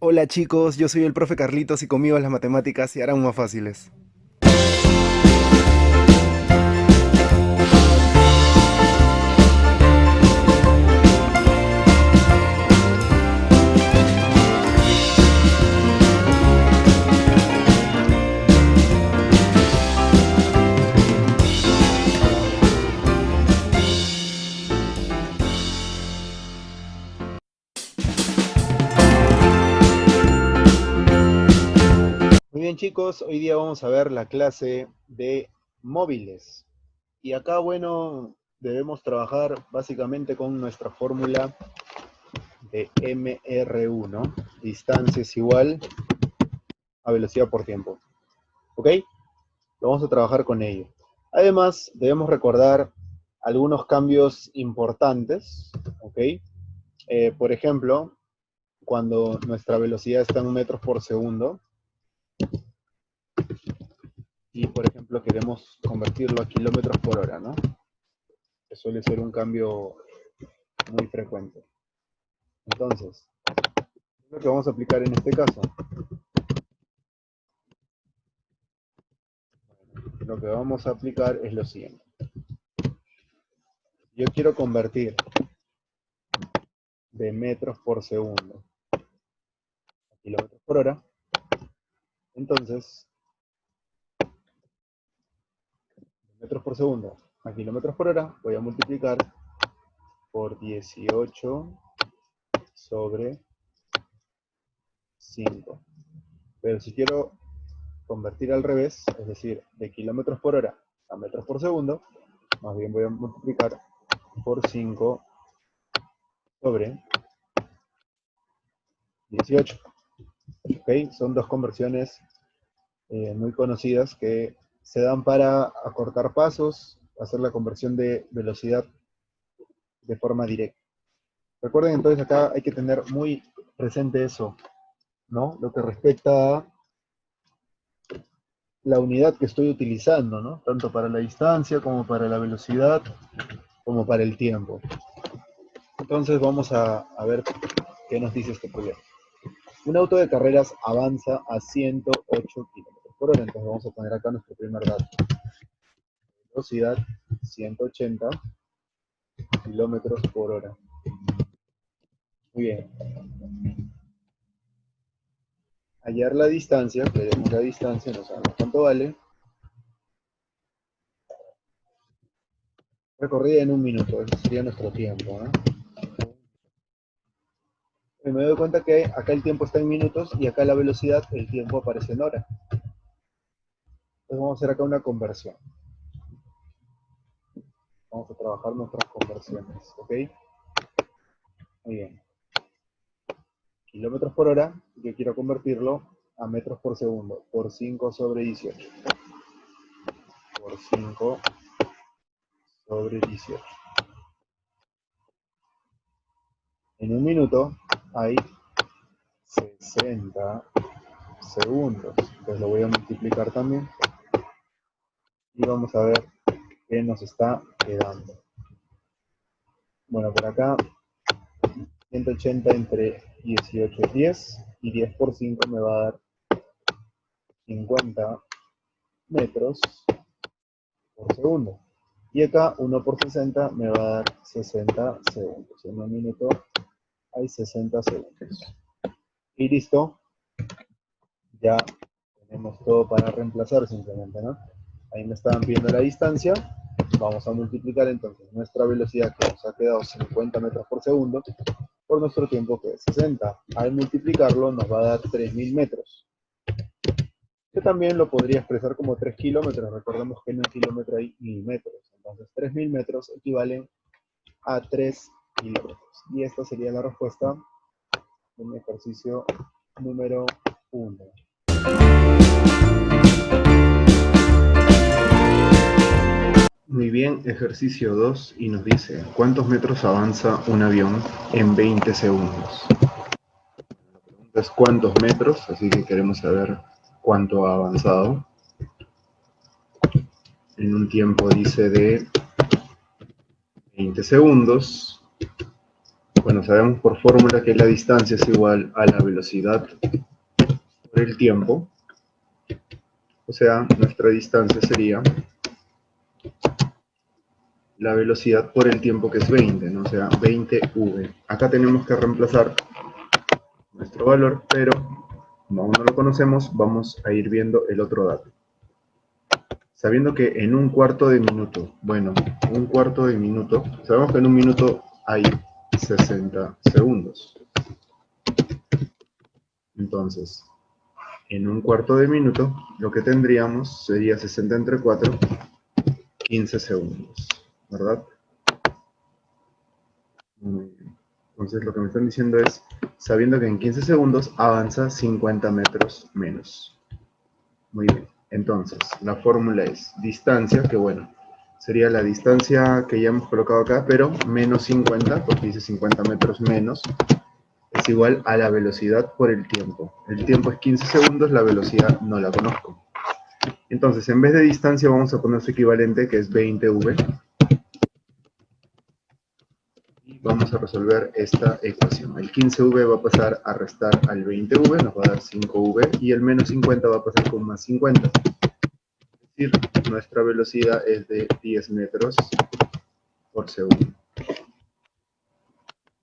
Hola chicos, yo soy el profe Carlitos y conmigo las matemáticas se harán más fáciles. Muy bien chicos, hoy día vamos a ver la clase de móviles. Y acá, bueno, debemos trabajar básicamente con nuestra fórmula de MR1. Distancia es igual a velocidad por tiempo. ¿Ok? Lo vamos a trabajar con ello. Además, debemos recordar algunos cambios importantes. ¿Ok? Por ejemplo, cuando nuestra velocidad está en metros por segundo, y por ejemplo queremos convertirlo a kilómetros por hora, ¿no? Que suele ser un cambio muy frecuente. Entonces, ¿qué es lo que vamos a aplicar en este caso? Lo que vamos a aplicar es lo siguiente. Yo quiero convertir de metros por segundo a kilómetros por hora. Entonces, de metros por segundo a kilómetros por hora voy a multiplicar por 18 sobre 5. Pero si quiero convertir al revés, es decir, de kilómetros por hora a metros por segundo, más bien voy a multiplicar por 5 sobre 18. ¿Okay? Son dos conversiones muy conocidas que se dan para acortar pasos, hacer la conversión de velocidad de forma directa. Recuerden entonces acá hay que tener muy presente eso, ¿no? Lo que respecta a la unidad que estoy utilizando, ¿no? Tanto para la distancia como para la velocidad, como para el tiempo. Entonces vamos a ver qué nos dice este proyecto. Un auto de carreras avanza a 108 kilómetros por hora. Entonces vamos a poner acá nuestro primer dato. Velocidad 180 kilómetros por hora. Muy bien. Hallar la distancia, queremos la distancia, no sabemos cuánto vale. Recorrida en un minuto, ese sería nuestro tiempo, ¿no? Y me doy cuenta que acá el tiempo está en minutos y acá la velocidad, el tiempo aparece en hora. Entonces vamos a hacer acá una conversión. Vamos a trabajar nuestras conversiones, ¿ok? Muy bien. Kilómetros por hora, yo quiero convertirlo a metros por segundo, por 5 sobre 18. Por 5 sobre 18. En un minuto hay 60 segundos. Entonces lo voy a multiplicar también. Y vamos a ver qué nos está quedando. Bueno, por acá 180 entre 18 es 10. Y 10 por 5 me va a dar 50 metros por segundo. Y acá 1 por 60 me va a dar 60 segundos. En un minuto hay 60 segundos. Y listo. Ya tenemos todo para reemplazar simplemente, ¿no? Ahí me estaban pidiendo la distancia. Vamos a multiplicar entonces nuestra velocidad que nos ha quedado 50 metros por segundo por nuestro tiempo que es 60. Al multiplicarlo nos va a dar 3000 metros. Que también lo podría expresar como 3 kilómetros. Recordemos que en un kilómetro hay 1000 metros. Entonces 3000 metros equivalen a 3 kilómetros. Y esta sería la respuesta en ejercicio número 1. Muy bien, ejercicio 2 y nos dice, ¿cuántos metros avanza un avión en 20 segundos? La pregunta es ¿cuántos metros? Así que queremos saber cuánto ha avanzado. En un tiempo dice de 20 segundos. Bueno, Bueno, sabemos por fórmula que la distancia es igual a la velocidad por el tiempo. O sea, nuestra distancia sería la velocidad por el tiempo, que es 20, ¿no? O sea, 20v. Acá tenemos que reemplazar nuestro valor, pero como aún no lo conocemos, vamos a ir viendo el otro dato. Sabiendo que en un cuarto de minuto, bueno, un cuarto de minuto, sabemos que en un minuto hay 60 segundos. Entonces, en un cuarto de minuto, lo que tendríamos sería 60 entre 4, 15 segundos, ¿verdad? Muy bien. Entonces, lo que me están diciendo es, sabiendo que en 15 segundos avanza 50 metros menos. Muy bien. Entonces, la fórmula es distancia, que bueno, sería la distancia que ya hemos colocado acá, pero menos 50, porque dice 50 metros menos, es igual a la velocidad por el tiempo. El tiempo es 15 segundos, la velocidad no la conozco. Entonces, en vez de distancia vamos a poner su equivalente, que es 20v. Y vamos a resolver esta ecuación. El 15v va a pasar a restar al 20v, nos va a dar 5v, y el menos 50 va a pasar con más 50. Es decir, nuestra velocidad es de 10 metros por segundo.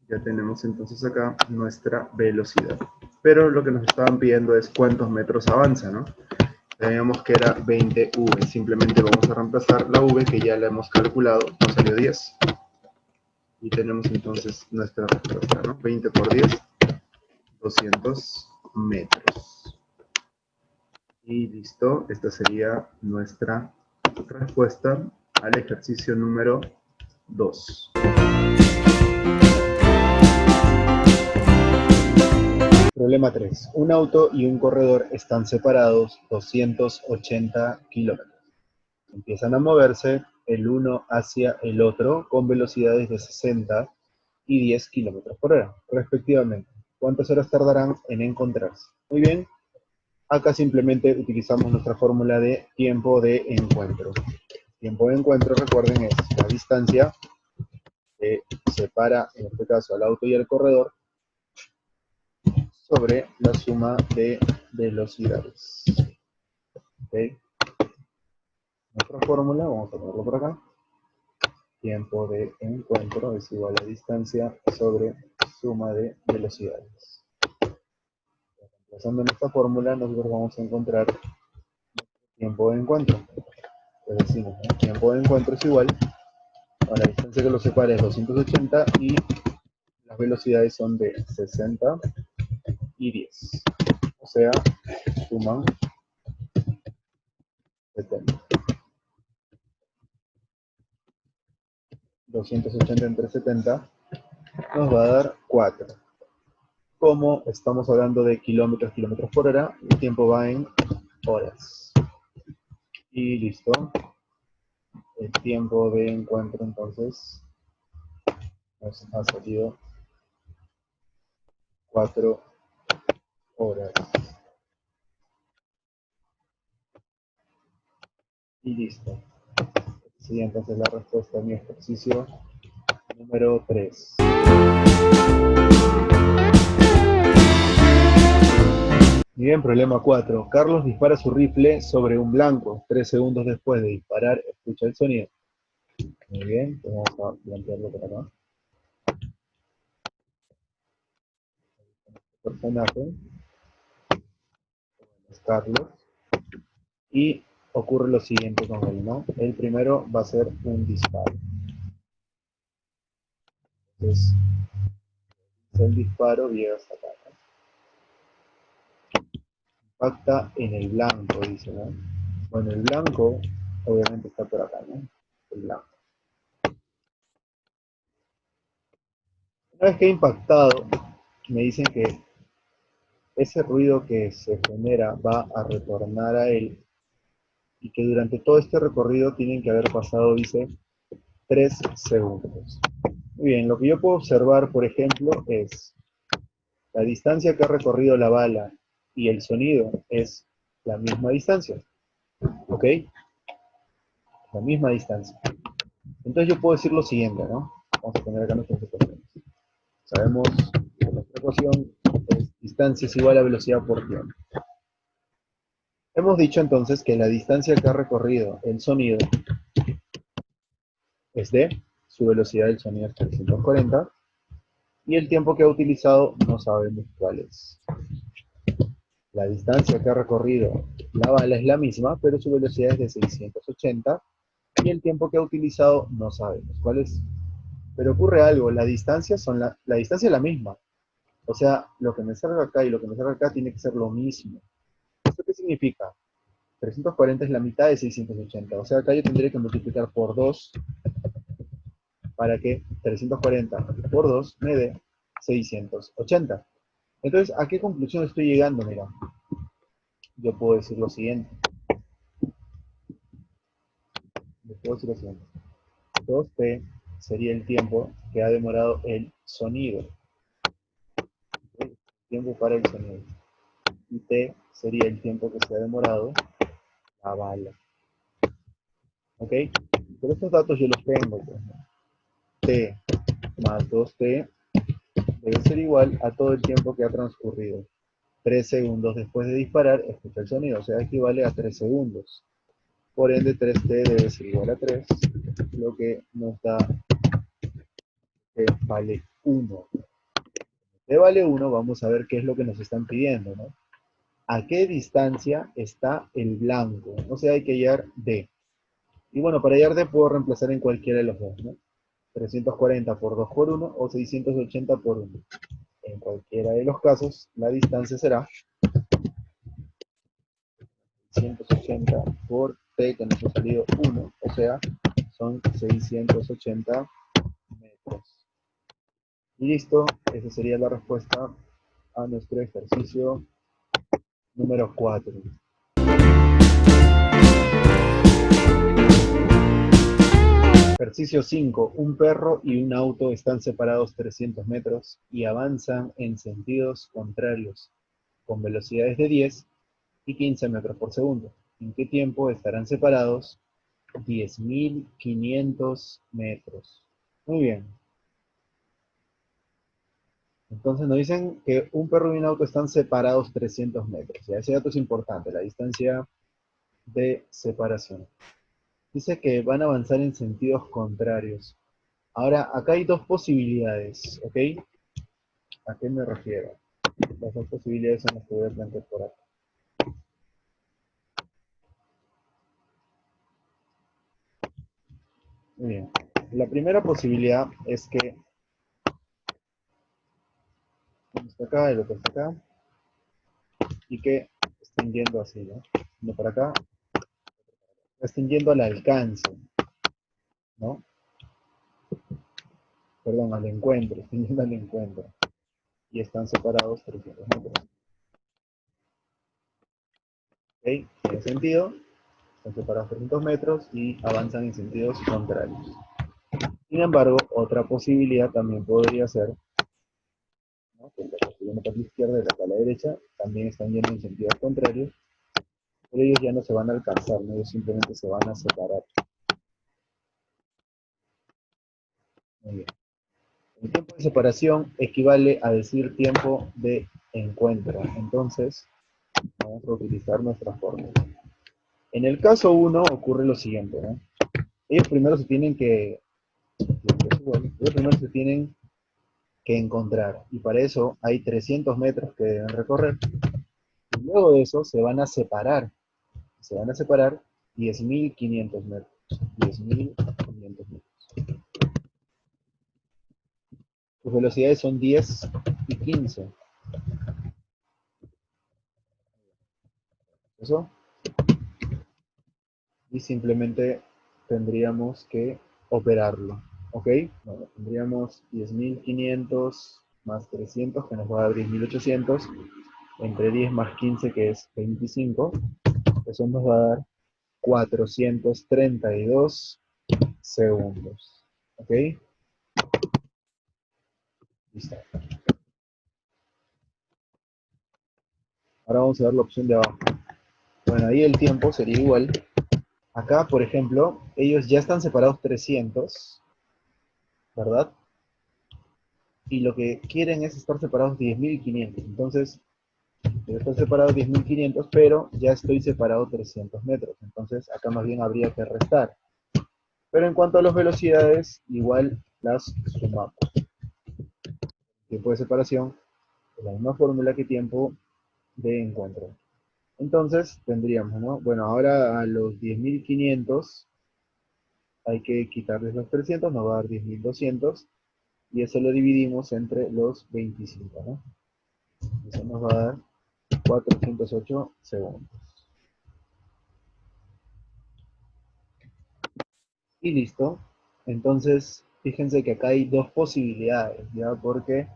Ya tenemos entonces acá nuestra velocidad. Pero lo que nos estaban pidiendo es cuántos metros avanza, ¿no? Teníamos que era 20v. Simplemente vamos a reemplazar la v, que ya la hemos calculado, nos salió 10. Y tenemos entonces nuestra respuesta, ¿no? 20 por 10, 200 metros. Y listo, esta sería nuestra respuesta al ejercicio número 2. Problema 3. Un auto y un corredor están separados 280 kilómetros. Empiezan a moverse el uno hacia el otro con velocidades de 60 y 10 kilómetros por hora, respectivamente. ¿Cuántas horas tardarán en encontrarse? Muy bien. Acá simplemente utilizamos nuestra fórmula de tiempo de encuentro. Tiempo de encuentro, recuerden, es la distancia que separa, en este caso, al auto y al corredor, sobre la suma de velocidades. ¿Okay? Nuestra fórmula, vamos a ponerlo por acá. Tiempo de encuentro es igual a distancia sobre suma de velocidades. Usando esta fórmula, nosotros vamos a encontrar tiempo de encuentro. Entonces decimos, ¿no? Tiempo de encuentro es igual a la distancia que los separa es 280 y las velocidades son de 60 y 10. O sea, suman 70. 280 entre 70 nos va a dar 4. Como estamos hablando de kilómetros por hora, el tiempo va en horas. Y listo. El tiempo de encuentro entonces nos ha salido 4 horas. Y listo. Sí, entonces la respuesta a mi ejercicio número 3. Bien, problema 4. Carlos dispara su rifle sobre un blanco. 3 segundos después de disparar, escucha el sonido. Muy bien, pues vamos a plantearlo por acá. Este personaje es Carlos. Y ocurre lo siguiente con él, ¿no? El primero va a ser un disparo. Entonces, el disparo llega hasta acá, ¿no? Impacta en el blanco, dice, ¿no? Bueno, el blanco obviamente está por acá, ¿no? El blanco. Una vez que ha impactado, me dicen que ese ruido que se genera va a retornar a él y que durante todo este recorrido tienen que haber pasado, dice, 3 segundos. Muy bien, lo que yo puedo observar, por ejemplo, es la distancia que ha recorrido la bala y el sonido es la misma distancia, ¿ok? La misma distancia. Entonces yo puedo decir lo siguiente, ¿no? Vamos a poner acá nuestras ecuaciones. Sabemos que nuestra ecuación es distancia es igual a velocidad por tiempo. Hemos dicho entonces que la distancia que ha recorrido el sonido es d, su velocidad del sonido es 340, y el tiempo que ha utilizado no sabemos cuál es. La distancia que ha recorrido la bala es la misma, pero su velocidad es de 680, y el tiempo que ha utilizado no sabemos cuál es. Pero ocurre algo, la distancia es la misma. O sea, lo que me salga acá y lo que me salga acá tiene que ser lo mismo. ¿Esto qué significa? 340 es la mitad de 680. O sea, acá yo tendría que multiplicar por 2 para que 340 por 2 me dé 680. Entonces, ¿a qué conclusión estoy llegando? Mira, yo puedo decir lo siguiente. Yo puedo decir lo siguiente. 2t sería el tiempo que ha demorado el sonido. ¿Sí? Tiempo para el sonido. Y t sería el tiempo que se ha demorado la bala. ¿Ok? Pero estos datos yo los tengo. Pues, ¿no? T más 2t debe ser igual a todo el tiempo que ha transcurrido. 3 segundos después de disparar, escucha el sonido, o sea, equivale a 3 segundos. Por ende, 3t debe ser igual a 3, lo que nos da que vale 1. De vale 1, vamos a ver qué es lo que nos están pidiendo, ¿no? ¿A qué distancia está el blanco? O sea, hay que hallar D. Y bueno, para hallar D puedo reemplazar en cualquiera de los dos, ¿no? 340 por 2 por 1 o 680 por 1. En cualquiera de los casos, la distancia será 680 por T, que nos ha salido 1, o sea, son 680 metros. Y listo, esa sería la respuesta a nuestro ejercicio número 4. Ejercicio 5. Un perro y un auto están separados 300 metros y avanzan en sentidos contrarios, con velocidades de 10 y 15 metros por segundo. ¿En qué tiempo estarán separados? 10.500 metros. Muy bien. Entonces nos dicen que un perro y un auto están separados 300 metros. Ya ese dato es importante, la distancia de separación. Dice que van a avanzar en sentidos contrarios. Ahora, acá hay dos posibilidades, ¿ok? ¿A qué me refiero? Las dos posibilidades son las que voy a plantear por acá. Muy bien. La primera posibilidad es que uno está acá, el otro está acá, y que estén yendo así, ¿no? Uno para acá, estén yendo al alcance, ¿no? Perdón, al encuentro, estén yendo al encuentro. Y están separados 300 metros. ¿Ok? Tiene sentido, están separados 300 metros y avanzan en sentidos contrarios. Sin embargo, otra posibilidad también podría ser, ¿no? Que uno para la izquierda y la para la derecha también están yendo en sentidos contrarios, pero ellos ya no se van a alcanzar, ¿no? Ellos simplemente se van a separar. Muy bien. El tiempo de separación equivale a decir tiempo de encuentro. Entonces, vamos a utilizar nuestra fórmula. En el caso 1 ocurre lo siguiente, ¿no? Ellos primero se tienen que, ellos primero se tienen que encontrar, y para eso hay 300 metros que deben recorrer, y luego de eso se van a separar 10.500 metros, 10.500 metros. Sus velocidades son 10 y 15. ¿Eso? Y simplemente tendríamos que operarlo, ¿ok? Bueno, tendríamos 10.500 más 300, que nos va a dar 10.800, entre 10 más 15, que es 25, eso nos va a dar 432 segundos, ¿ok? Listo. Ahora vamos a ver la opción de abajo. Bueno, ahí el tiempo sería igual. Acá, por ejemplo, ellos ya están separados 300, ¿verdad? y lo que quieren es estar separados 10.500. Entonces, yo estoy separado 10.500, pero ya estoy separado 300 metros. Entonces, acá más bien habría que restar. Pero en cuanto a las velocidades, igual las sumamos. Tiempo de separación, la misma fórmula que tiempo de encuentro. Entonces, tendríamos, ¿no? Bueno, ahora a los 10.500 hay que quitarles los 300, nos va a dar 10.200, y eso lo dividimos entre los 25, ¿no? Eso nos va a dar 408 segundos. Y listo. Entonces, fíjense que acá hay dos posibilidades, ¿ya? Porque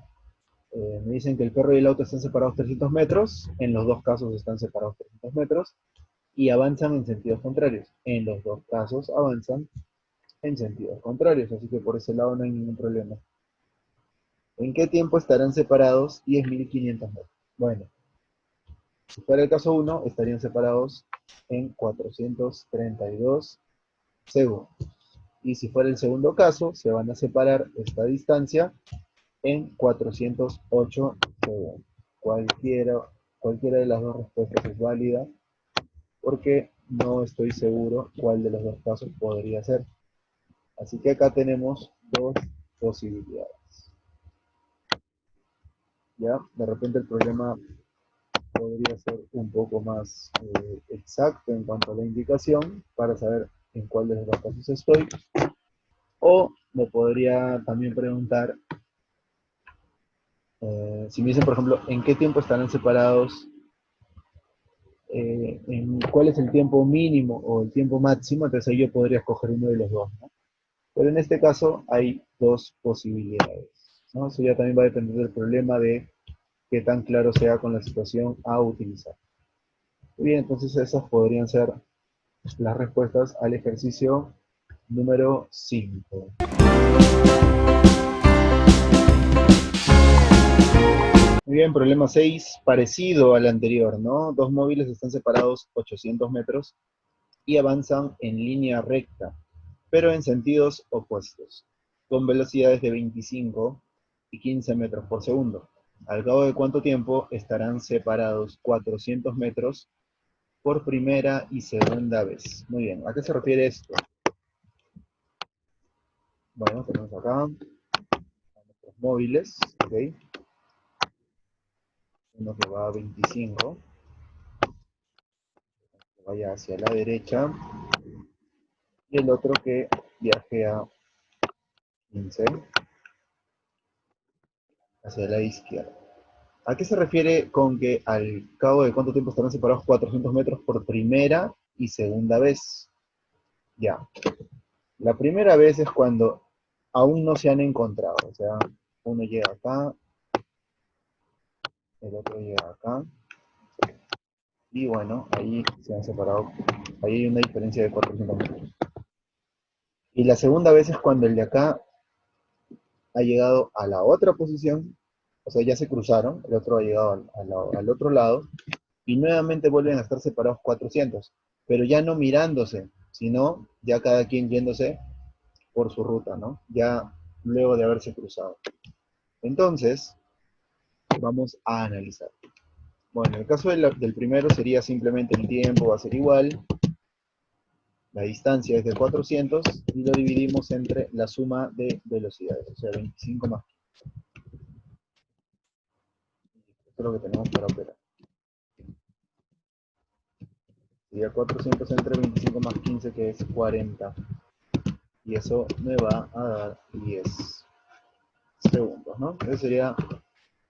me dicen que el perro y el auto están separados 300 metros, en los dos casos están separados 300 metros, y avanzan en sentidos contrarios. En los dos casos avanzan en sentidos contrarios, así que por ese lado no hay ningún problema. ¿En qué tiempo estarán separados 10.500 metros? Bueno, si fuera el caso 1, estarían separados en 432 segundos. Y si fuera el segundo caso, se van a separar esta distancia en 408 segundos. Cualquiera de las dos respuestas es válida, porque no estoy seguro cuál de los dos casos podría ser. Así que acá tenemos dos posibilidades. ¿Ya? De repente el problema podría ser un poco más exacto en cuanto a la indicación para saber en cuál de los dos casos estoy. O me podría también preguntar, si me dicen, por ejemplo, en qué tiempo estarán separados, en cuál es el tiempo mínimo o el tiempo máximo, entonces ahí yo podría escoger uno de los dos, ¿no? Pero en este caso hay dos posibilidades, ¿no? Eso ya también va a depender del problema de qué tan claro sea con la situación a utilizar. Bien, entonces esas podrían ser las respuestas al ejercicio número 5. Muy bien, problema 6, parecido al anterior, ¿no? Dos móviles están separados 800 metros y avanzan en línea recta, pero en sentidos opuestos, con velocidades de 25 y 15 metros por segundo. ¿Al cabo de cuánto tiempo estarán separados 400 metros por primera y segunda vez? Muy bien, ¿a qué se refiere esto? Bueno, tenemos acá nuestros móviles, ¿ok? Uno que va a 25, que vaya hacia la derecha, y el otro que viaje a 15 hacia la izquierda. ¿A qué se refiere con que al cabo de cuánto tiempo estarán separados 400 metros por primera y segunda vez? Ya. La primera vez es cuando aún no se han encontrado. O sea, uno llega acá, el otro llega acá. Y bueno, ahí se han separado. Ahí hay una diferencia de 400 metros. Y la segunda vez es cuando el de acá ha llegado a la otra posición. O sea, ya se cruzaron. El otro ha llegado al otro lado. Y nuevamente vuelven a estar separados 400, pero ya no mirándose, sino ya cada quien yéndose por su ruta, ¿no? Ya luego de haberse cruzado. Entonces, vamos a analizar. Bueno, en el caso del primero sería simplemente el tiempo, va a ser igual, la distancia es de 400 y lo dividimos entre la suma de velocidades, o sea, 25 más 15. Esto es lo que tenemos para operar. Sería 400 entre 25 más 15, que es 40. Y eso me va a dar 10 segundos, ¿no? Eso sería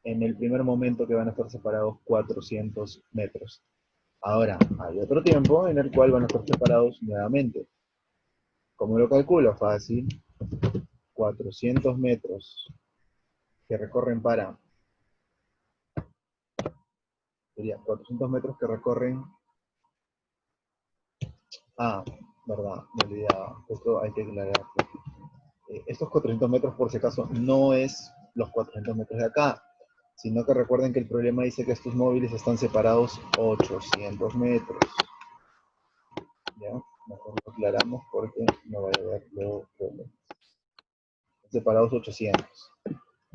en el primer momento que van a estar separados 400 metros. Ahora, hay otro tiempo en el cual van a estar separados nuevamente. ¿Cómo lo calculo? Fácil. 400 metros que recorren sería 400 metros que recorren, verdad, me olvidaba, esto hay que aclarar. Estos 400 metros, por si acaso, no es los 400 metros de acá, sino que recuerden que el problema dice que estos móviles están separados 800 metros. ¿Ya? Mejor lo aclaramos porque no va a haber luego problemas. Están separados 800.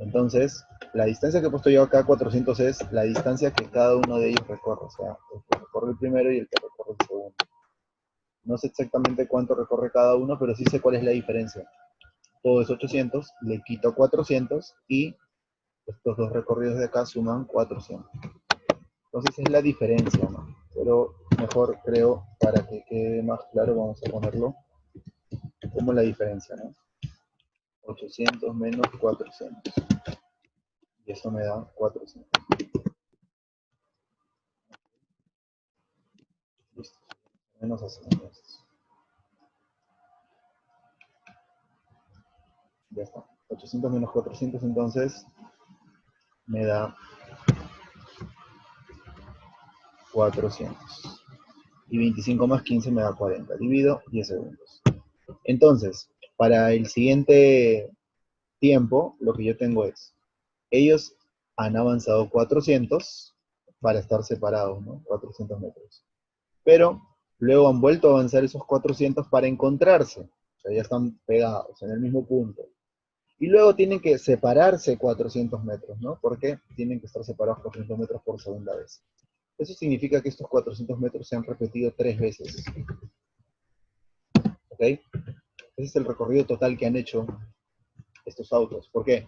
Entonces, la distancia que he puesto yo acá, 400, es la distancia que cada uno de ellos recorre. O sea, el que recorre el primero y el que recorre el segundo. No sé exactamente cuánto recorre cada uno, pero sí sé cuál es la diferencia. Todo es 800, le quito 400 y estos dos recorridos de acá suman 400. Entonces es la diferencia, ¿no? Pero mejor creo, para que quede más claro, vamos a ponerlo como la diferencia, ¿no? 800 menos 400. Y eso me da 400. Listo. Menos así. Entonces. Ya está. 800 menos 400 entonces me da 400. Y 25 más 15 me da 40. Divido 10 segundos. Entonces, para el siguiente tiempo, lo que yo tengo es, ellos han avanzado 400 para estar separados, ¿no? 400 metros. Pero luego han vuelto a avanzar esos 400 para encontrarse. O sea, ya están pegados en el mismo punto. Y luego tienen que separarse 400 metros, ¿no? Porque tienen que estar separados 400 metros por segunda vez. Eso significa que estos 400 metros se han repetido 3 veces. ¿Ok? Ese es el recorrido total que han hecho estos autos. ¿Por qué?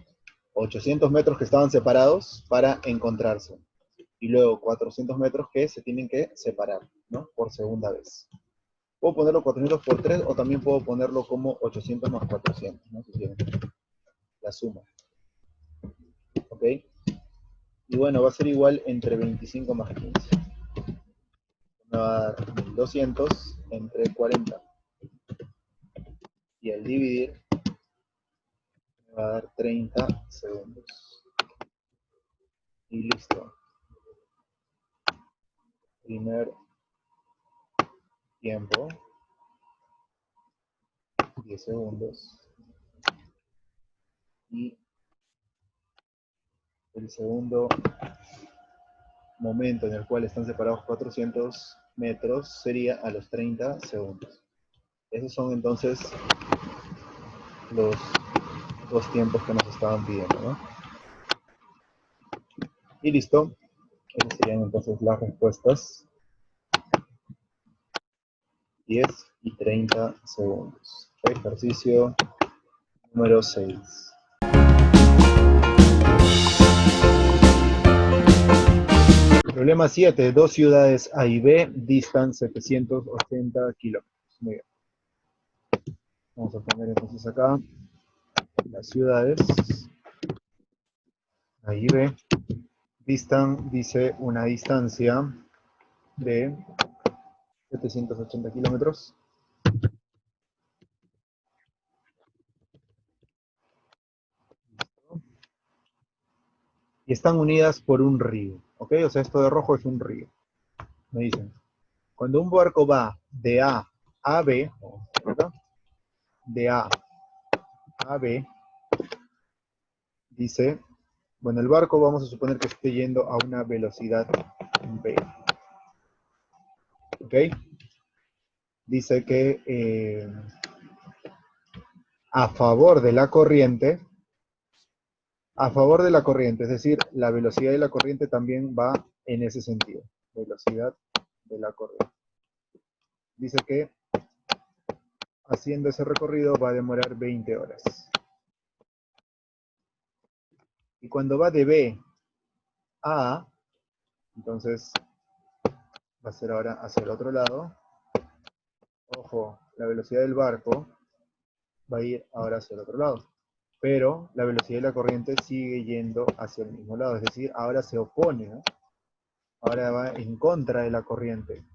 800 metros que estaban separados para encontrarse. Y luego 400 metros que se tienen que separar, ¿no? Por segunda vez. Puedo ponerlo 400 por 3 o también puedo ponerlo como 800 más 400, ¿no? Si quieren. La suma. ¿Ok? Y bueno, va a ser igual entre 25 más 15. Me va a dar 1200 entre 40. Y al dividir, me va a dar 30 segundos. Y listo. Primer tiempo, 10 segundos. Y el segundo momento en el cual están separados 400 metros sería a los 30 segundos. Esos son entonces los dos tiempos que nos estaban pidiendo, ¿no? Y listo. Esas serían entonces las respuestas. 10 y 30 segundos. Ejercicio número 6. Problema 7. Dos ciudades A y B distan 780 kilómetros. Muy bien. Vamos a poner entonces acá las ciudades A y B. Distan, dice, una distancia de 780 kilómetros. Y están unidas por un río. ¿Ok? O sea, esto de rojo es un río. Me dicen, cuando un barco va de A a B, de A a B, dice, bueno, el barco vamos a suponer que esté yendo a una velocidad B. ¿Ok? Dice que a favor de la corriente, es decir, la velocidad de la corriente también va en ese sentido. Velocidad de la corriente. Dice que haciendo ese recorrido va a demorar 20 horas. Y cuando va de B a A, entonces va a ser ahora hacia el otro lado. Ojo, la velocidad del barco va a ir ahora hacia el otro lado. Pero la velocidad de la corriente sigue yendo hacia el mismo lado. Es decir, ahora se opone, ¿no? Ahora va en contra de la corriente.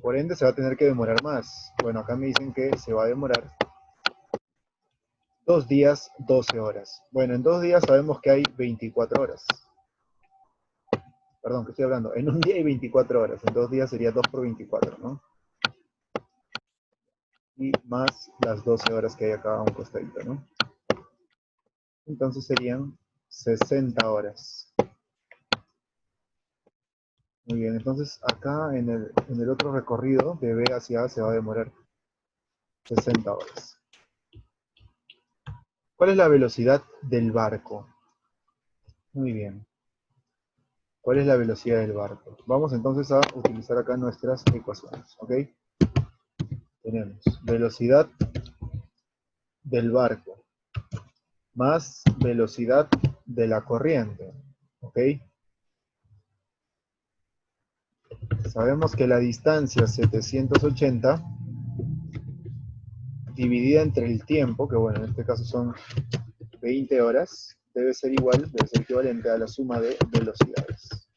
Por ende se va a tener que demorar más. Bueno, acá me dicen que se va a demorar 2 días, 12 horas. Bueno, en 2 días sabemos que hay 24 horas. Perdón, ¿qué estoy hablando? En un día hay 24 horas. En 2 días sería 2 por 24, ¿no? Y más las 12 horas que hay acá a un costadito, ¿no? Entonces serían 60 horas. Muy bien, entonces acá en el otro recorrido de B hacia A se va a demorar 60 horas. ¿Cuál es la velocidad del barco? Muy bien. ¿Cuál es la velocidad del barco? Vamos entonces a utilizar acá nuestras ecuaciones, ¿ok? Tenemos velocidad del barco más velocidad de la corriente, ¿ok? Sabemos que la distancia 780 dividida entre el tiempo, que bueno, en este caso son 20 horas, debe ser igual, debe ser equivalente a la suma de velocidades.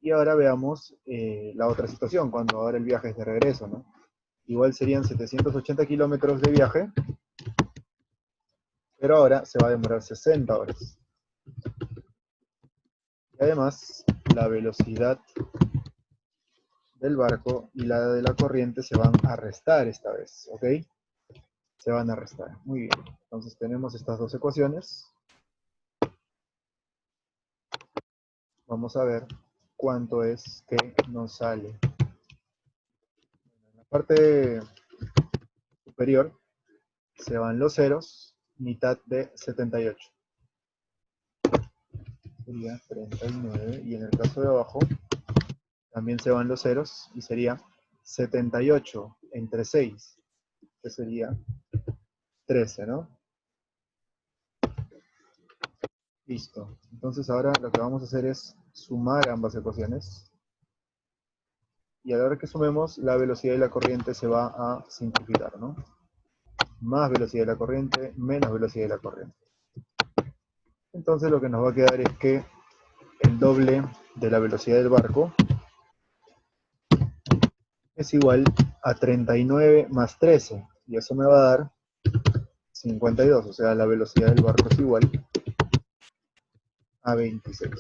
Y ahora veamos la otra situación, cuando ahora el viaje es de regreso, ¿no? Igual serían 780 kilómetros de viaje, pero ahora se va a demorar 60 horas. Y además, la velocidad del barco y la de la corriente se van a restar esta vez, ¿ok? Se van a restar. Muy bien. Entonces tenemos estas dos ecuaciones. Vamos a ver cuánto es que nos sale. En la parte superior se van los ceros, mitad de 78. Sería 39. Y en el caso de abajo también se van los ceros y sería 78 entre 6, que sería 13, ¿no? Listo. Entonces ahora lo que vamos a hacer es sumar ambas ecuaciones. Y a la hora que sumemos, la velocidad de la corriente se va a simplificar, ¿no? Más velocidad de la corriente, menos velocidad de la corriente. Entonces lo que nos va a quedar es que el doble de la velocidad del barco es igual a 39 más 13. Y eso me va a dar 52. O sea, la velocidad del barco es igual a 26.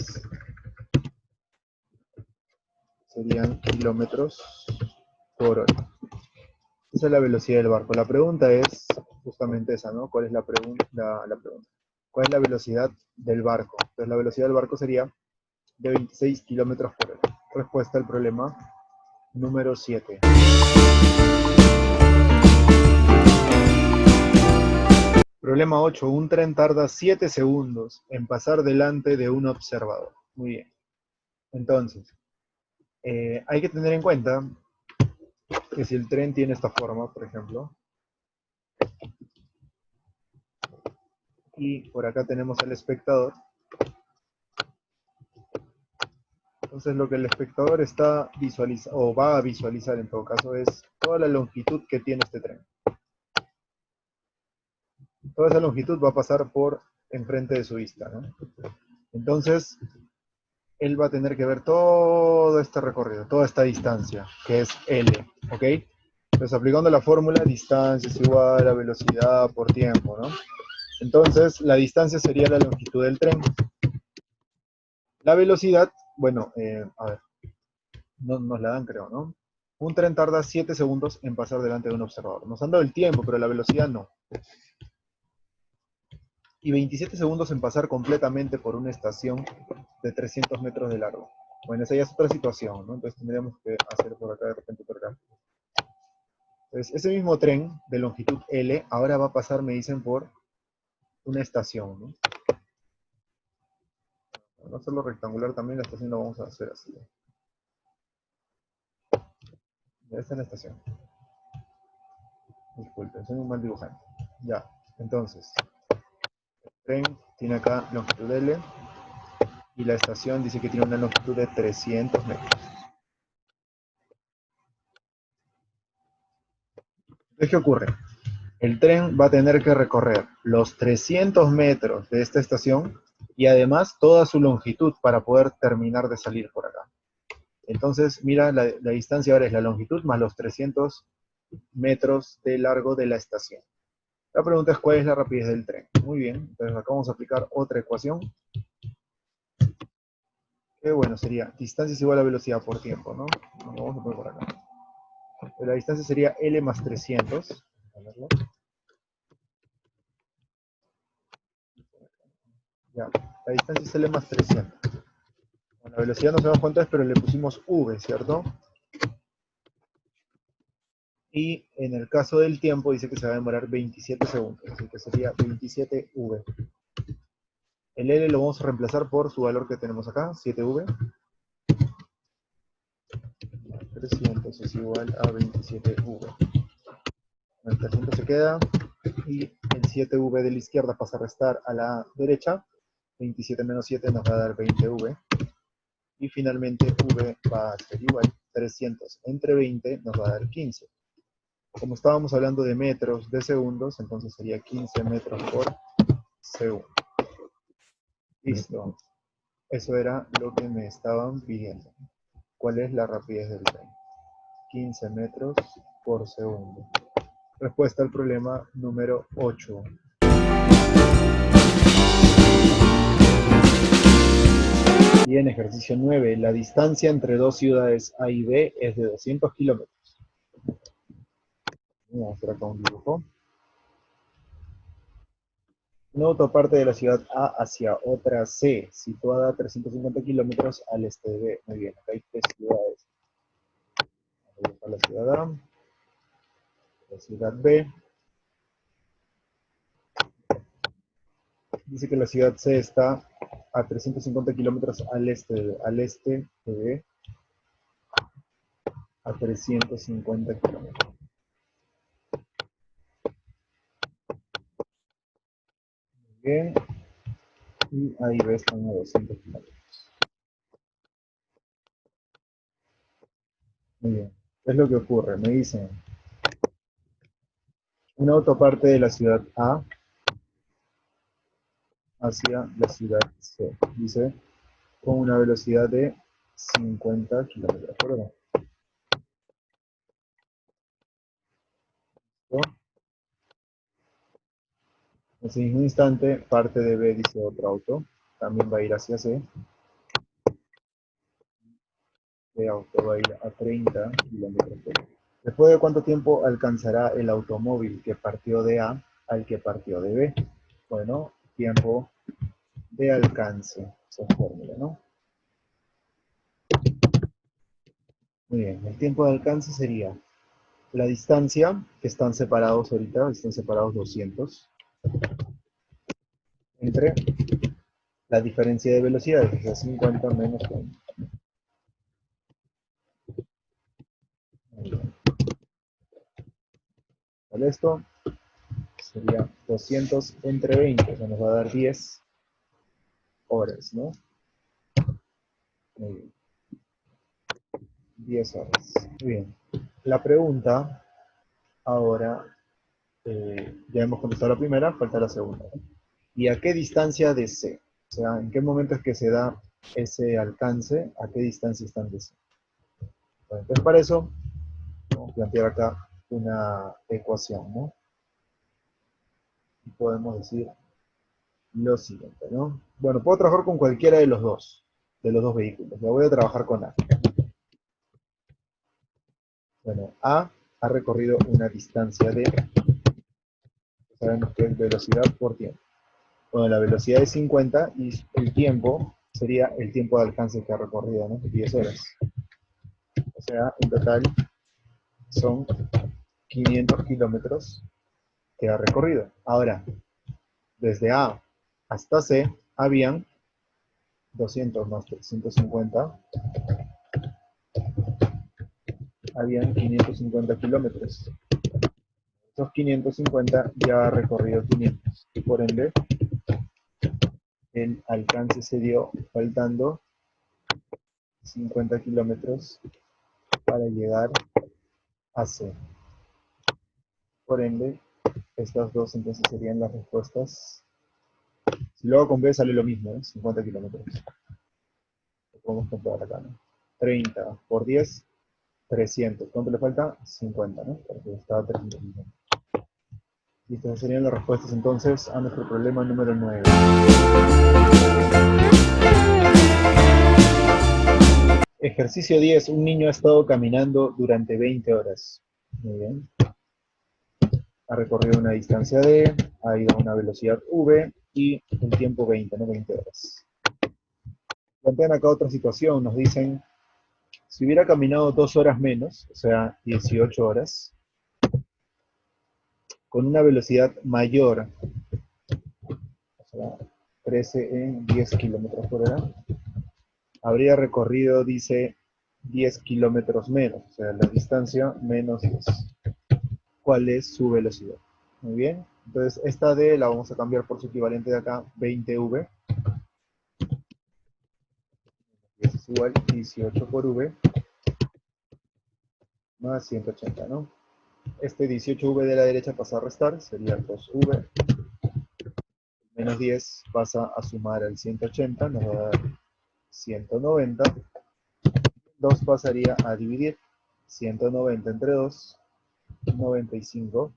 Serían kilómetros por hora. Esa es la velocidad del barco. La pregunta es justamente esa, ¿no? ¿Cuál es la pregunta? ¿Cuál es la velocidad del barco? Entonces la velocidad del barco sería de 26 kilómetros por hora. Respuesta al problema número 7. Problema 8. Un tren tarda 7 segundos en pasar delante de un observador. Muy bien. Entonces, hay que tener en cuenta que si el tren tiene esta forma, por ejemplo, y por acá tenemos al espectador, entonces lo que el espectador está visualizando, o va a visualizar en todo caso, es toda la longitud que tiene este tren. Toda esa longitud va a pasar por enfrente de su vista, ¿no? Entonces, él va a tener que ver todo este recorrido, toda esta distancia, que es L, ¿ok? Entonces, aplicando la fórmula, distancia es igual a velocidad por tiempo, ¿no? Entonces, la distancia sería la longitud del tren. La velocidad, bueno, a ver, no nos la dan, creo, ¿no? Un tren tarda 7 segundos en pasar delante de un observador. Nos han dado el tiempo, pero la velocidad no. Y 27 segundos en pasar completamente por una estación de 300 metros de largo. Bueno, esa ya es otra situación, ¿no? Entonces tendríamos que hacer por acá, de repente por acá. Entonces, ese mismo tren de longitud L ahora va a pasar, me dicen, por una estación, ¿no? Para no hacerlo rectangular también, la estación la vamos a hacer así. Ya está en la estación. Disculpen, soy un mal dibujante. Ya, entonces, el tren tiene acá longitud L y la estación dice que tiene una longitud de 300 metros. Entonces, ¿qué ocurre? El tren va a tener que recorrer los 300 metros de esta estación y además toda su longitud para poder terminar de salir por acá. Entonces, mira, la distancia ahora es la longitud más los 300 metros de largo de la estación. La pregunta es cuál es la rapidez del tren. Muy bien, entonces acá vamos a aplicar otra ecuación. Que bueno, sería distancia es igual a velocidad por tiempo, ¿no? Lo vamos a poner por acá. La distancia sería L más 300. A verlo. Ya, la distancia es L más 300. Bueno, la velocidad no sabemos cuánto es, pero le pusimos V, ¿cierto? Y en el caso del tiempo dice que se va a demorar 27 segundos, así que sería 27V. El L lo vamos a reemplazar por su valor que tenemos acá, 7V. 300 es igual a 27V. El 300 se queda y el 7V de la izquierda pasa a restar a la derecha. 27 menos 7 nos va a dar 20V. Y finalmente V va a ser igual. 300 entre 20 nos va a dar 15. Como estábamos hablando de metros de segundos, entonces sería 15 metros por segundo. Listo. Eso era lo que me estaban pidiendo. ¿Cuál es la rapidez del tren? 15 metros por segundo. Respuesta al problema número 8. Y en ejercicio 9, la distancia entre dos ciudades A y B es de 200 kilómetros. Vamos a hacer acá un dibujo. Una auto parte de la ciudad A hacia otra C, situada a 350 kilómetros al este de B. Muy bien, acá hay tres ciudades. Vamos a la ciudad A, la ciudad B. Dice que la ciudad C está a 350 kilómetros al este de B, a 350 kilómetros. Muy bien. Y ahí B están a 200 kilómetros. Muy bien. ¿Qué es lo que ocurre? Me dicen, una auto parte de la ciudad A hacia la ciudad C. Dice, con una velocidad de 50 kilómetros por hora. ¿Listo? En ese mismo instante, parte de B, dice otro auto, también va a ir hacia C. El auto va a ir a 30 kilómetros por hora. Después de cuánto tiempo alcanzará el automóvil que partió de A al que partió de B. Bueno, tiempo de alcance, esa es fórmula, ¿no? Muy bien, el tiempo de alcance sería la distancia, que están separados ahorita, están separados 200, entre la diferencia de velocidades, o sea, 50 menos 1. ¿Vale esto? Sería 200 entre 20, o sea, nos va a dar 10 horas, ¿no? Muy bien. 10 horas. Muy bien. La pregunta, ahora, ya hemos contestado la primera, falta la segunda, ¿no? ¿Y a qué distancia de C? O sea, ¿en qué momento es que se da ese alcance? ¿A qué distancia están de C? Bueno, entonces, para eso, vamos a plantear acá una ecuación, ¿no? Y podemos decir lo siguiente, ¿no? Bueno, puedo trabajar con cualquiera de los dos vehículos. Ya voy a trabajar con A. Bueno, A ha recorrido una distancia de, sabemos que es velocidad por tiempo. Bueno, la velocidad es 50 y el tiempo sería el tiempo de alcance que ha recorrido, ¿no? 10 horas. O sea, en total son 500 kilómetros que ha recorrido. Ahora, desde A hasta C habían 200 más 350, habían 550 kilómetros. Esos 550 ya ha recorrido 500 y por ende el alcance se dio faltando 50 kilómetros para llegar a C. Por ende, estas dos entonces serían las respuestas. Si luego con B sale lo mismo, ¿eh? 50 kilómetros. Lo podemos comprobar acá, ¿no? 30 por 10, 300. ¿Cuánto le falta? 50, ¿no? Porque estaba 350. Y estas serían las respuestas entonces a nuestro problema número 9. Ejercicio 10. Un niño ha estado caminando durante 20 horas. Muy bien. Ha recorrido una distancia D, ha ido a una velocidad V y el tiempo 20, ¿no? 20 horas. Plantean acá otra situación. Nos dicen, si hubiera caminado 2 horas menos, o sea, 18 horas, con una velocidad mayor, o sea, 13 en 10 kilómetros por hora. Habría recorrido, dice, 10 kilómetros menos, o sea, la distancia menos 10. ¿Cuál es su velocidad? Muy bien, entonces esta D la vamos a cambiar por su equivalente de acá, 20V. Y eso es igual 18 por V más 180, ¿no? Este 18V de la derecha pasa a restar, sería 2V. Menos 10 pasa a sumar al 180, nos va a dar 190. 2 pasaría a dividir 190 entre 2, 95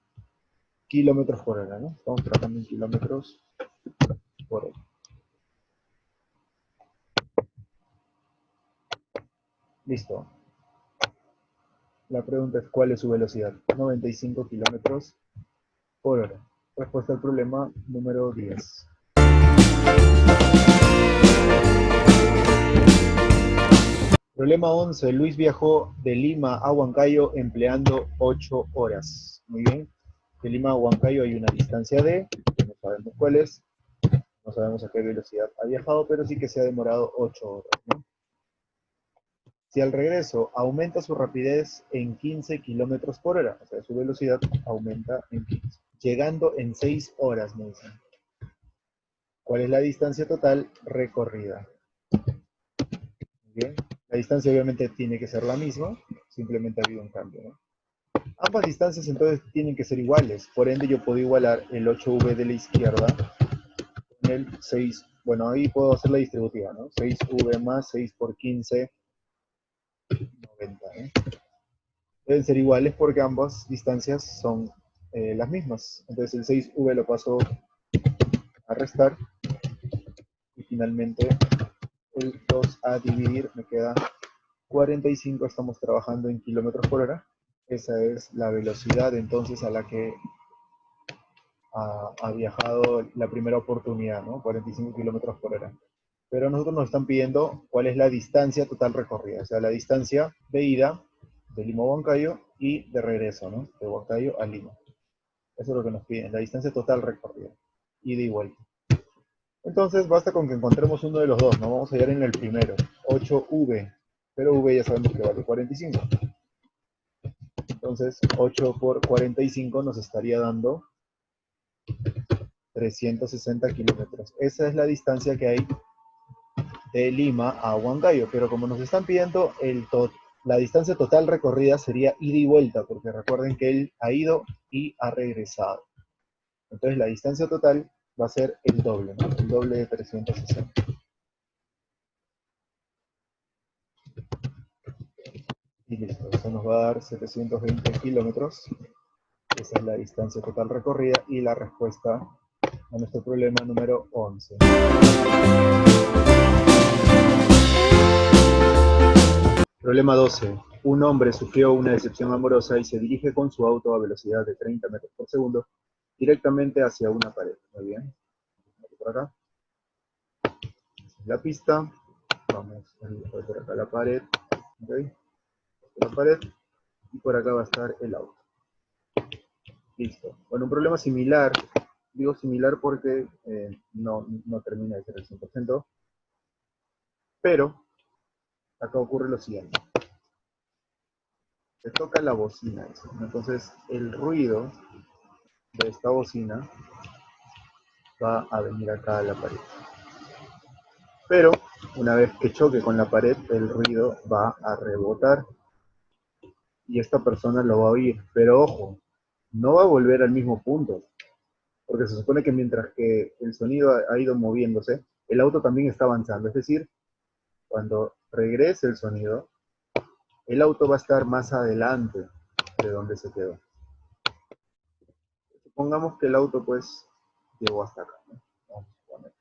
kilómetros por hora, ¿no? Estamos trabajando en kilómetros por hora. Listo. La pregunta es, ¿cuál es su velocidad? 95 kilómetros por hora. Respuesta al problema número 10. Problema 11. Luis viajó de Lima a Huancayo empleando 8 horas. Muy bien. De Lima a Huancayo hay una distancia D, que no sabemos cuál es, no sabemos a qué velocidad ha viajado, pero sí que se ha demorado 8 horas, ¿no? Si al regreso aumenta su rapidez en 15 kilómetros por hora, o sea, su velocidad aumenta en 15, llegando en 6 horas, me dicen. ¿Cuál es la distancia total recorrida? Bien. La distancia obviamente tiene que ser la misma, simplemente ha habido un cambio, ¿no? Ambas distancias entonces tienen que ser iguales, por ende yo puedo igualar el 8V de la izquierda con el 6, bueno, ahí puedo hacer la distributiva, ¿no? 6V más 6 por 15, 90, ¿eh? Deben ser iguales porque ambas distancias son las mismas. Entonces el 6V lo paso a restar y finalmente el 2 a dividir me queda 45. Estamos trabajando en kilómetros por hora. Esa es la velocidad entonces a la que ha viajado la primera oportunidad, ¿no? 45 kilómetros por hora. Pero a nosotros nos están pidiendo cuál es la distancia total recorrida, o sea, la distancia de ida de Lima a Huancayo y de regreso, ¿no? De Huancayo a Lima. Eso es lo que nos piden, la distancia total recorrida, ida y vuelta. Entonces basta con que encontremos uno de los dos, ¿no? Vamos a hallar en el primero, 8V, pero V ya sabemos que vale 45. Entonces 8 por 45 nos estaría dando 360 kilómetros. Esa es la distancia que hay de Lima a Huancayo, pero como nos están pidiendo la distancia total recorrida sería ida y vuelta, porque recuerden que él ha ido y ha regresado. Entonces la distancia total va a ser el doble, ¿no? El doble de 360. Y listo, eso nos va a dar 720 kilómetros. Esa es la distancia total recorrida y la respuesta a nuestro problema número 11. Problema 12. Un hombre sufrió una decepción amorosa y se dirige con su auto a velocidad de 30 metros por segundo directamente hacia una pared. Muy bien. Por acá. La pista. Vamos a dibujar por acá la pared. ¿Okay? La pared. Y por acá va a estar el auto. Listo. Bueno, un problema similar. Digo similar porque no termina de ser el 100%. Pero acá ocurre lo siguiente. Se toca la bocina. Entonces el ruido de esta bocina va a venir acá a la pared. Pero una vez que choque con la pared, el ruido va a rebotar y esta persona lo va a oír. Pero ojo, no va a volver al mismo punto, porque se supone que mientras que el sonido ha ido moviéndose, el auto también está avanzando. Es decir, cuando regrese el sonido, el auto va a estar más adelante de donde se quedó. Supongamos que el auto pues llegó hasta acá, ¿no? Vamos a poner.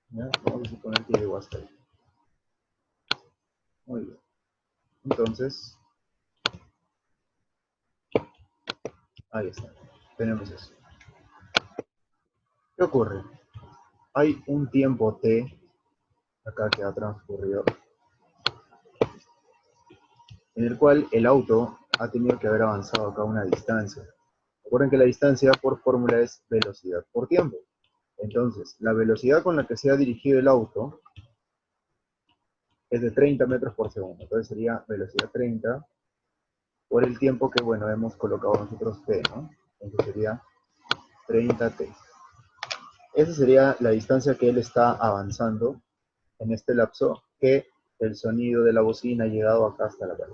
¿Ya? Vamos a suponer que llegó hasta ahí. Muy bien. Entonces, ahí está. Tenemos eso. ¿Qué ocurre? Hay un tiempo T acá que ha transcurrido en el cual el auto ha tenido que haber avanzado acá una distancia. Recuerden que la distancia por fórmula es velocidad por tiempo. Entonces, la velocidad con la que se ha dirigido el auto es de 30 metros por segundo. Entonces sería velocidad 30 por el tiempo que, bueno, hemos colocado nosotros t, ¿no? Entonces sería 30t. Esa sería la distancia que él está avanzando en este lapso que el sonido de la bocina ha llegado acá hasta la pared.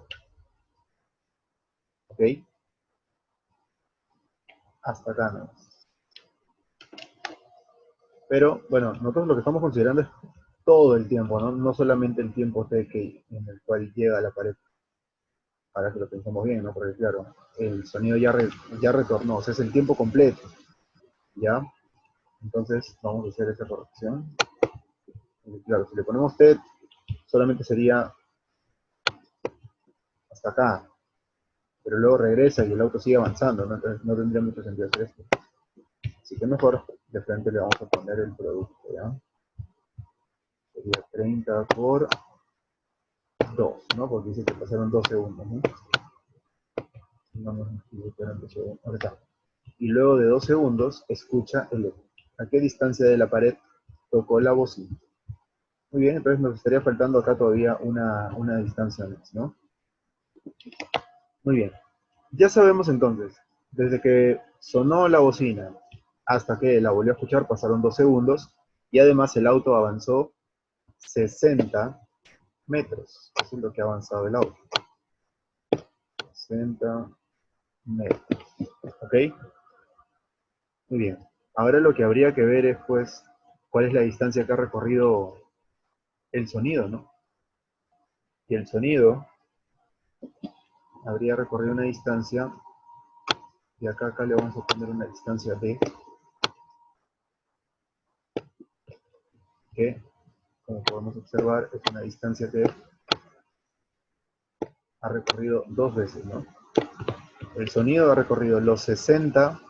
¿Ok? Hasta acá nada más. Pero, bueno, nosotros lo que estamos considerando es todo el tiempo, ¿no? No solamente el tiempo t en el cual llega a la pared. Para que lo pensemos bien, ¿no? Porque, claro, el sonido ya retornó, o sea, es el tiempo completo, ¿ya? Entonces, vamos a hacer esa corrección. Y, claro, si le ponemos t, solamente sería hasta acá, pero luego regresa y el auto sigue avanzando, ¿no? Entonces no tendría mucho sentido hacer esto. Así que mejor de frente le vamos a poner el producto, ¿ya? Sería 30 por 2, ¿no? Porque dice que pasaron 2 segundos, ¿no? Vamos a esperar 2 segundos. Ahora está. Y luego de 2 segundos, escucha el eco. ¿A qué distancia de la pared tocó la bocina? Muy bien, entonces nos estaría faltando acá todavía una distancia más, ¿no? Muy bien. Ya sabemos entonces, desde que sonó la bocina hasta que la volvió a escuchar pasaron 2 segundos y además el auto avanzó 60 metros. Eso es lo que ha avanzado el auto. 60 metros. ¿Ok? Muy bien. Ahora lo que habría que ver es, pues, cuál es la distancia que ha recorrido el sonido, ¿no? Y el sonido habría recorrido una distancia, y acá le vamos a poner una distancia d, que, como podemos observar, es una distancia que ha recorrido 2 veces, ¿no? El sonido ha recorrido los 60,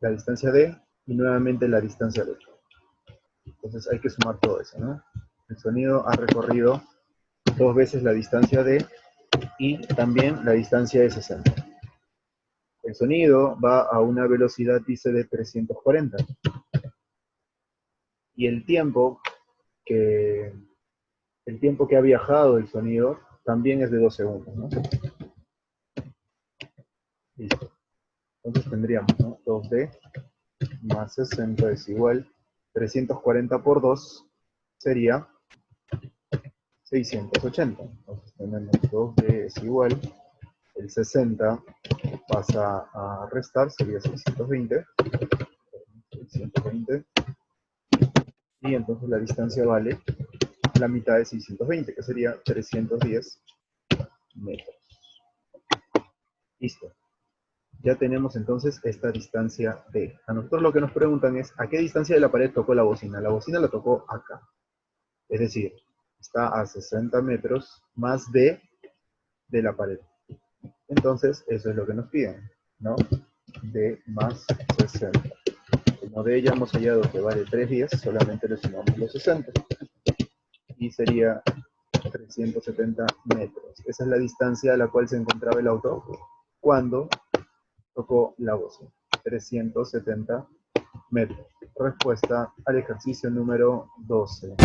la distancia d, y nuevamente la distancia d. Entonces hay que sumar todo eso, ¿no? El sonido ha recorrido 2 veces la distancia d y también la distancia de 60. El sonido va a una velocidad, dice, de 340. Y que, el tiempo que ha viajado el sonido también es de 2 segundos, ¿no? Listo. Entonces tendríamos, ¿no? 2D más 60 es igual, 340 por 2 sería 680. Entonces tenemos 2D es igual, el 60 pasa a restar, sería 620. 620. Y entonces la distancia vale la mitad de 620, que sería 310 metros. Listo. Ya tenemos entonces esta distancia D. A nosotros lo que nos preguntan es, ¿a qué distancia de la pared tocó la bocina? La bocina la tocó acá. Es decir, está a 60 metros más D de la pared. Entonces, eso es lo que nos piden, ¿no? D más 60. Como D ya hemos hallado que vale 310, solamente le sumamos los 60. Y sería 370 metros. Esa es la distancia a la cual se encontraba el auto cuando tocó la bocina. 370 metros. Respuesta al ejercicio número 12.